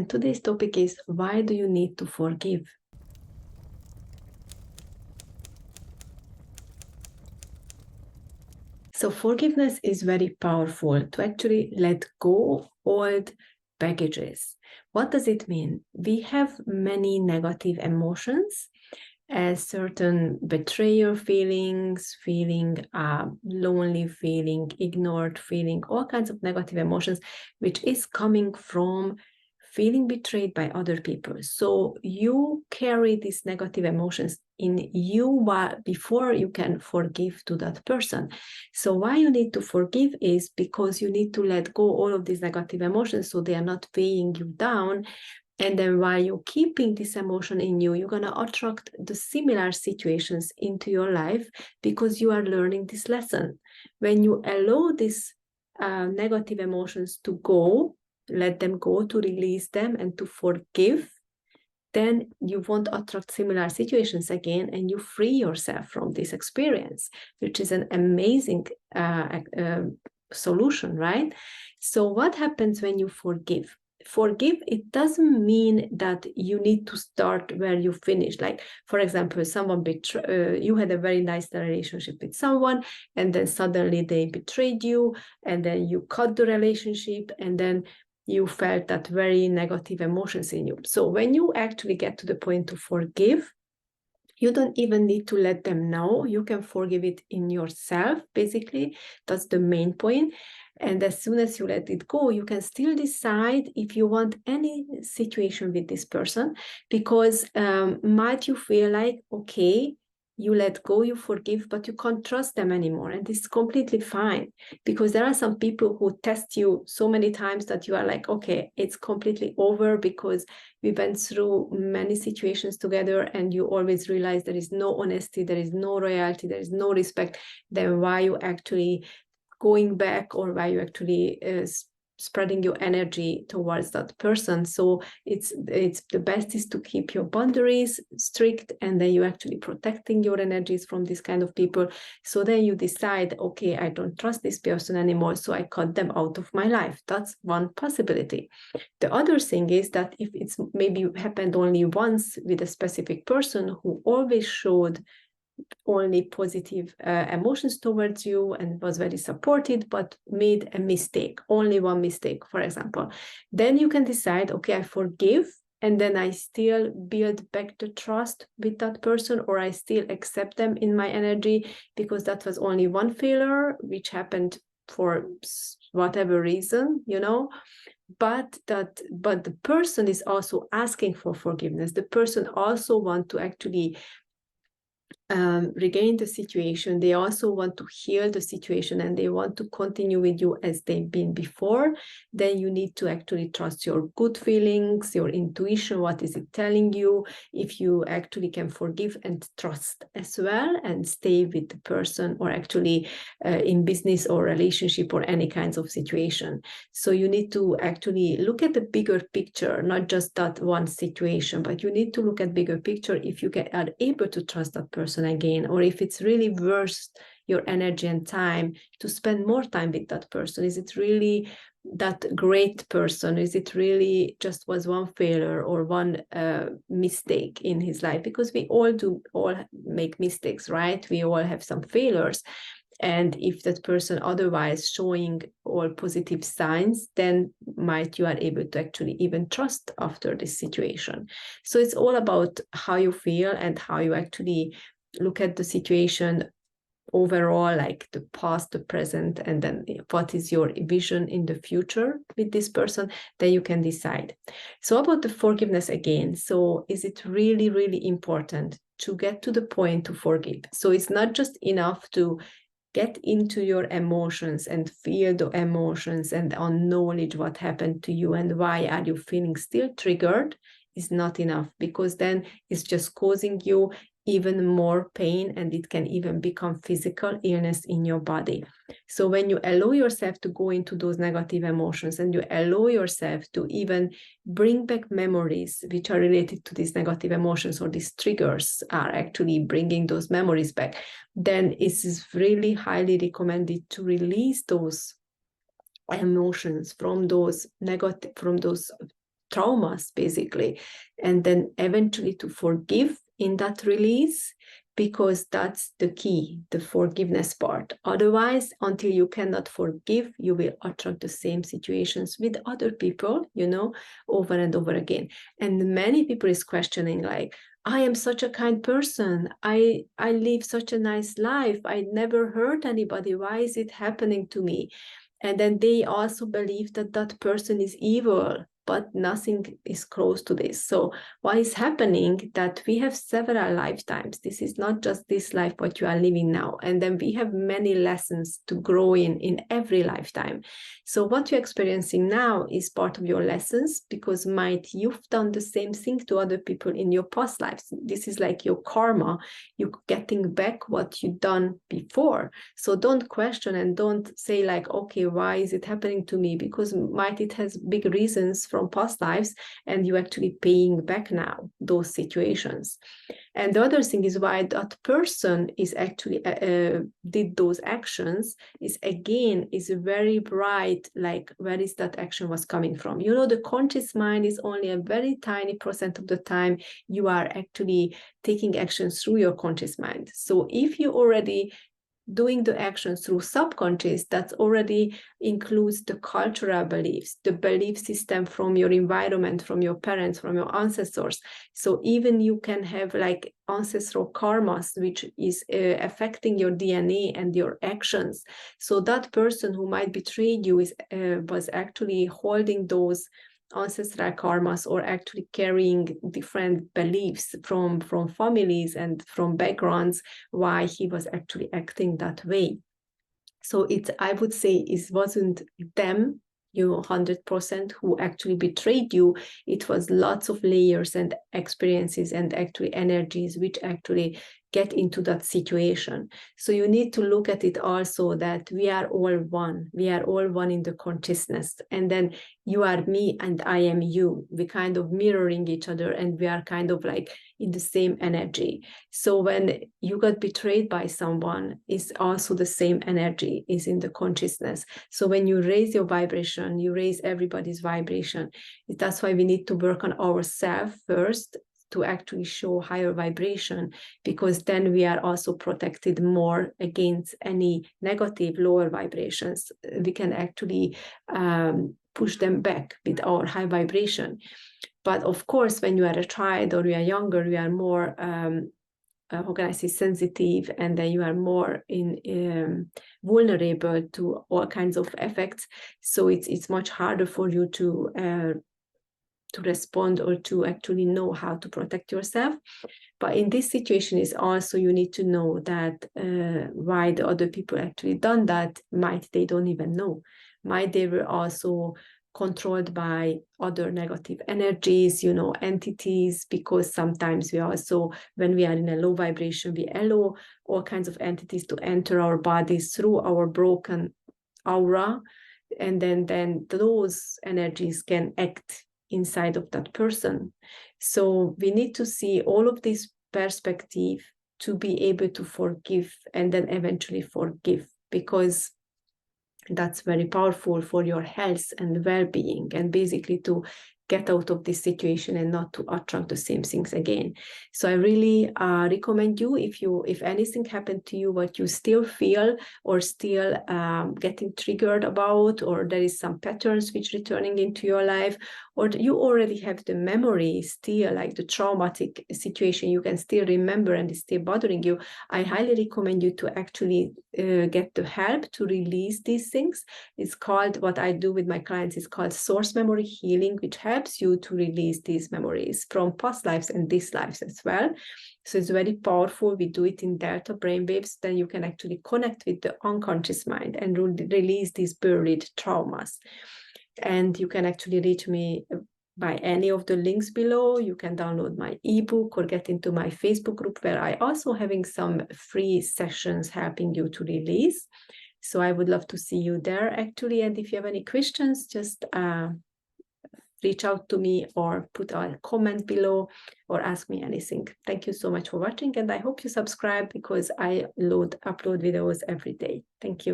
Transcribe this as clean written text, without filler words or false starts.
Today's topic is, why do you need to forgive? So forgiveness is very powerful to actually let go old baggages. What does it mean? We have many negative emotions, as certain betrayal feelings, feeling lonely, feeling ignored, feeling all kinds of negative emotions, which is coming from feeling betrayed by other people. So you carry these negative emotions in you before you can forgive to that person. So why you need to forgive is because you need to let go all of these negative emotions so they are not weighing you down. And then while you're keeping this emotion in you, you're going to attract the similar situations into your life because you are learning this lesson. When you allow these negative emotions to go, let them go, to release them and to forgive, then you won't attract similar situations again, and you free yourself from this experience, which is an amazing solution, right? So what happens when you forgive? Forgive, it doesn't mean that you need to start where you finish. Like, for example, someone you had a very nice relationship with someone, and then suddenly they betrayed you, and then you cut the relationship, and then you felt that very negative emotions in you. So when you actually get to the point to forgive, you don't even need to let them know. You can forgive it in yourself, basically. That's the main point. And as soon as you let it go, you can still decide if you want any situation with this person, because might you feel like, okay, you let go, you forgive, but you can't trust them anymore. And this is completely fine, because there are some people who test you so many times that you are like, okay, it's completely over, because we went through many situations together and you always realize there is no honesty, there is no loyalty, there is no respect. Then why you actually going back, or why you actually spreading your energy towards that person? So it's the best is to keep your boundaries strict, and then you actually protecting your energies from this kind of people. So then you decide, okay, I don't trust this person anymore, so I cut them out of my life. That's one possibility. The other thing is that if it's maybe happened only once with a specific person who always showed only positive emotions towards you and was very supported, but made a mistake, only one mistake, for example, then you can decide, okay, I forgive, and then I still build back the trust with that person, or I still accept them in my energy, because that was only one failure which happened for whatever reason, but the person is also asking for forgiveness. The person also want to actually regain the situation. They also want to heal the situation, and they want to continue with you as they've been before. Then you need to actually trust your good feelings, your intuition. What is it telling you? If you actually can forgive and trust as well, and stay with the person, or actually in business or relationship or any kinds of situation. So you need to actually look at the bigger picture, not just that one situation, but you need to look at bigger picture if you are able to trust that person again, or if it's really worth your energy and time to spend more time with that person. Is it really that great person? Is it really just was one failure or one mistake in his life? Because we all make mistakes, right? We all have some failures. And if that person otherwise showing all positive signs, then might you are able to actually even trust after this situation. So it's all about how you feel and how you actually look at the situation overall, like the past, the present, and then what is your vision in the future with this person, then you can decide. So about the forgiveness again, so is it really, really important to get to the point to forgive? So it's not just enough to get into your emotions and feel the emotions and acknowledge what happened to you and why are you feeling still triggered is not enough, because then it's just causing you even more pain, and it can even become physical illness in your body. So when you allow yourself to go into those negative emotions, and you allow yourself to even bring back memories which are related to these negative emotions, or these triggers are actually bringing those memories back, then it is really highly recommended to release those emotions from those traumas, basically, and then eventually to forgive in that release, because that's the key, the forgiveness part. Otherwise, until you cannot forgive, you will attract the same situations with other people, you know, over and over again. And many people is questioning, like, I am such a kind person. I live such a nice life. I never hurt anybody. Why is it happening to me? And then they also believe that that person is evil, but nothing is close to this. So what is happening, that we have several lifetimes. This is not just this life, what you are living now. And then we have many lessons to grow in every lifetime. So what you're experiencing now is part of your lessons, because might you've done the same thing to other people in your past lives. This is like your karma. You're getting back what you've done before. So don't question and don't say like, okay, why is it happening to me? Because might it has big reasons from past lives, and you're actually paying back now those situations. And the other thing is why that person is actually did those actions is, again, is very bright, like where is that action was coming from. You know, the conscious mind is only a very tiny % of the time you are actually taking actions through your conscious mind. So if you already doing the actions through subconscious, that already includes the cultural beliefs, the belief system from your environment, from your parents, from your ancestors. So even you can have like ancestral karmas, which is affecting your DNA and your actions. So that person who might betray you is was actually holding those ancestral karmas, or actually carrying different beliefs from families and from backgrounds, why he was actually acting that way. So it, I would say, it wasn't them, you know, 100% who actually betrayed you. It was lots of layers and experiences and actually energies which actually get into that situation. So you need to look at it also that we are all one. We are all one in the consciousness. And then you are me and I am you. We kind of mirroring each other, and we are kind of like in the same energy. So when you got betrayed by someone, it's also the same energy is in the consciousness. So when you raise your vibration, you raise everybody's vibration. That's why we need to work on ourselves first, to actually show higher vibration, because then we are also protected more against any negative lower vibrations. We can actually push them back with our high vibration. But of course, when you are a child or you are younger, you are more how can I say, sensitive, and then you are more vulnerable to all kinds of effects. So it's much harder for you to respond or to actually know how to protect yourself. But in this situation is also, you need to know that why the other people actually done that, might they don't even know, might they were also controlled by other negative energies, you know, entities, because sometimes we also, when we are in a low vibration, we allow all kinds of entities to enter our bodies through our broken aura, and then those energies can act inside of that person. So we need to see all of this perspective to be able to forgive and then eventually forgive, because that's very powerful for your health and well-being, and basically to get out of this situation and not to attract the same things again. So I really recommend you, if anything happened to you, what you still feel or still getting triggered about, or there is some patterns which returning into your life, or you already have the memory still, like the traumatic situation you can still remember and it's still bothering you, I highly recommend you to actually get the help to release these things. It's called, what I do with my clients is called source memory healing, which helps you to release these memories from past lives and this lives as well. So it's very powerful. We do it in delta brainwaves. Then you can actually connect with the unconscious mind and release these buried traumas. And you can actually reach me by any of the links below. You can download my ebook or get into my Facebook group, where I also having some free sessions helping you to release. So I would love to see you there actually. And if you have any questions, just reach out to me or put a comment below or ask me anything. Thank you so much for watching, and I hope you subscribe, because I upload videos every day. Thank you.